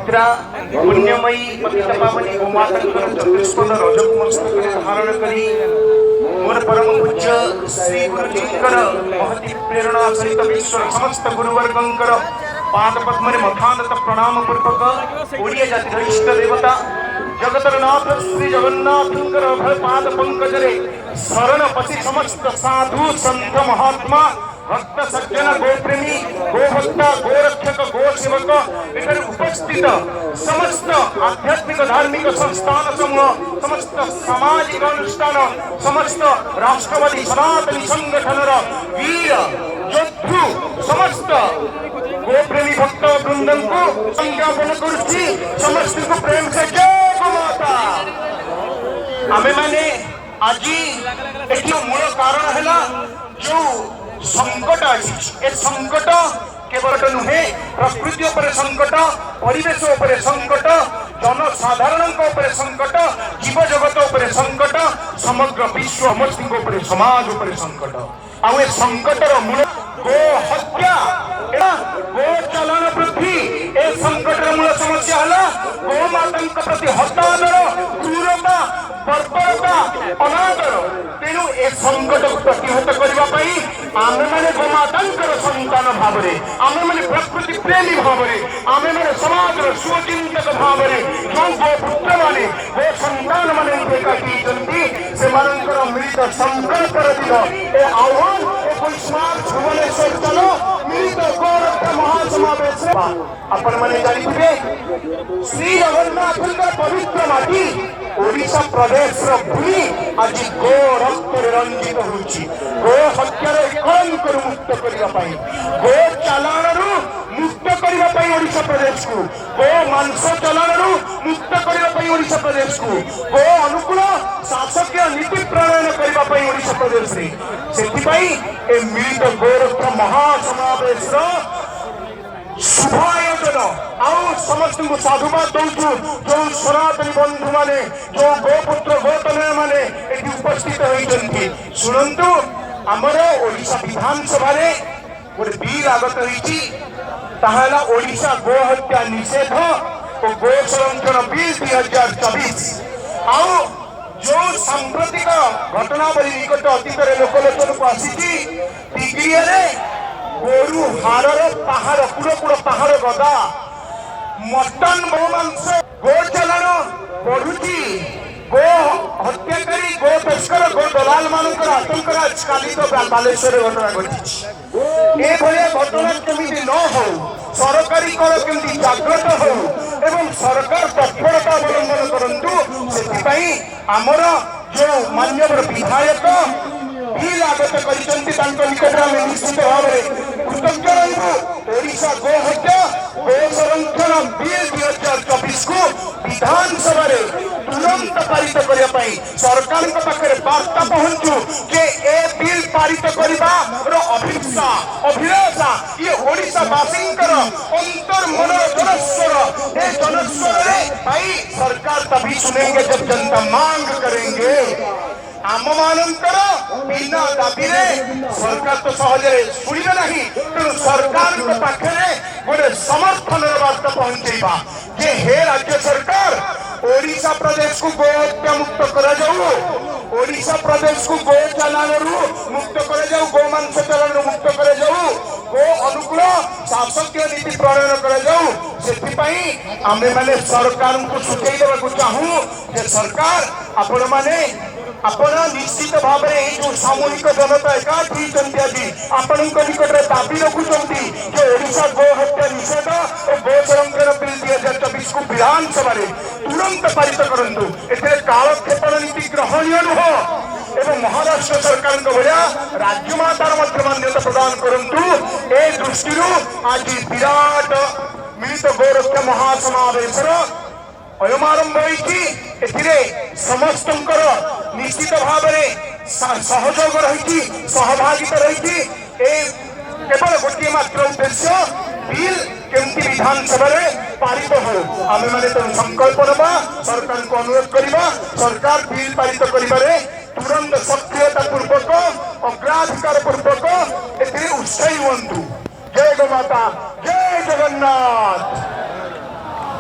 पवित्रा पुण्यमयी पतित पावनी गोमाता चतुष्पद रजक मस्तक धारण करी मोर परम पूज्य श्री गुरुजींकर महती प्रेरणा सहित विश्व समस्त गुरुवर्गंकर पाद पद्म मथानत प्रणाम पूर्वक ओडिया जातिर इष्ट देवता जगतर नाथ श्री जगन्नाथंकर अभय पाद पंकजरे शरण पति समस्त साधु संत महात्मा भक्त सज्जन गोप्रेमी गोभक्ता गोरक्षक गोसेवक इधर उपस्थित समस्त आध्यात्मिक धार्मिक संस्थान समूह समस्त सामाजिक अनुष्ठान समस्त राष्ट्रवादी सनातनी संगठन वीर योद्धु समस्त गोप्रेमी भक्त वृंदन को संज्ञापन करुच्ची समस्त को प्रेम से जय गोमाता। आमे माने आज एठी मूल कारण हैला जो संकट अच्छी ए संकट केवल नुहे प्रकृति उपर संकट परिवेश उपर संकट जनसाधारण संकट जीव जगत उपर संकट समग्र विश्व समस्त उपर समाज उपर संकट आउ ए संकटर मूल गो हत्या गो चलन वृद्धि ए संकटर मूल समस्या है गो माता प्रति हतादर क्रूरता बर्बरता अनादर तेणु ए संकट को प्रतिहत करने आमे माने गोमातांकर संतान भाव आमे माने प्रकृति प्रेमी भाव आमे माने समाज सुचिंतक भाव जो गोपुत्र माने गो संतान माने से मिलित संकल्प दिन ए आह्वान 21 मार्च भुवनेश्वर चलो मिलित गौरव महासमावेश आपण माने जानिथिबे श्री जगन्नाथ पवित्र माटी ओडिशा प्रदेश भूमि आज गो रक्त रंजित होची गो हत्यार कलंक मुक्त करने गो चालाण मुक्त करने ओडिशा प्रदेश को गो मांस चालाण मुक्त करने ओडिशा प्रदेश को गो अनुकूल शासकीय नीति प्रणयन करने ओडिशा प्रदेश से मिलित गौरव महासमावेश शुभ आयोजन आउ समस्त को साधुवाद दौचु जो सनातनी बंधु माने जो गोपुत्र गोतनय माने एटी उपस्थित होइछन्ति सुनंतु हमर ओडिशा विधानसभा रे गोटे बिल आगत होइछि ताहाला ओडिशा गो हत्या निषेध और गो संरक्षण बिल 2024 आउ जो सांप्रतिक घटनावली निकट अतीत लोकलोचन को आसी टिग्रिया गोरु हारर पहाड़ कूड़ कूड़ पहाड़ गदा मटन गो मांस गो चलाण बढ़ुची गो हत्याकारी गो तस्कर गो दलाल मानकर आतंक काली तो बालेश्वर घटना घटी घटना केमी न हो सरकारी कर केमी जागृत हो एवं सरकार तत्परता अवलंबन करंतु से आमर जो मान्यवर विधायक बिल आगत कर निश्चित भाव कृतज्ञ ओडिशा गो हत्या गो संरक्षण बिल 2024 को विधानसभा तुरंत पारित करने सरकार पाखे वार्ता पहुंचू कि ए बिल पारित करने अभिप्सा अभिलाषा ये ओडिशावासींकर अंतर मन जनस्वर ए जनस्वर भाई सरकार तभी सुनेंगे जब जनता मांग करेंगे आम मानकर बिना दाबी सरकार तो सहजे शुणे ना तेणु सरकार पाखे गोटे समर्थन वार्ता पहुंचेबा जे हे राज्य सरकार ओडिशा प्रदेश को गो हत्या मुक्त करा जाऊ ओडिशा प्रदेश को गो चालाण मुक्त करा जाऊ गो मांस चालाण मुक्त करा जाऊ गो अनुकूल शासकीय नीति प्रणयन करा जाऊ से आमे माने सरकार को सुझाई देवा चाहूँ जे सरकार आपण माने आपण निश्चित भाव में जो सामूहिक जनता एकाठी आज आपण निकट में दाबी रखुंट जो ओडिशा गो हत्या निषेध और गो संरक्षण बिल 2024 को विधानसभा तुरंत पारित करंतु एथे कालक्षेपण नीति ग्रहणीय नुह एवं महाराष्ट्र सरकार भाया राज्यमातार मान्यता प्रदान करंतु ए दृष्टि आज विराट मिलित गौरव महासमावेश अयमारंभ होती समस्त निश्चित भाव में सहयोग रही सहभागिता रही केवल गोटे मात्र उद्देश्य बिल केमती विधानसभा पारित हो आम मैंने संकल्प नवा सरकार को अनुरोध करवा सरकार बिल पारित कर तुरंत सक्रियता पूर्वक अग्राधिकार पूर्वक उत्साही हूँ। जय गो माता जय जगन्नाथ।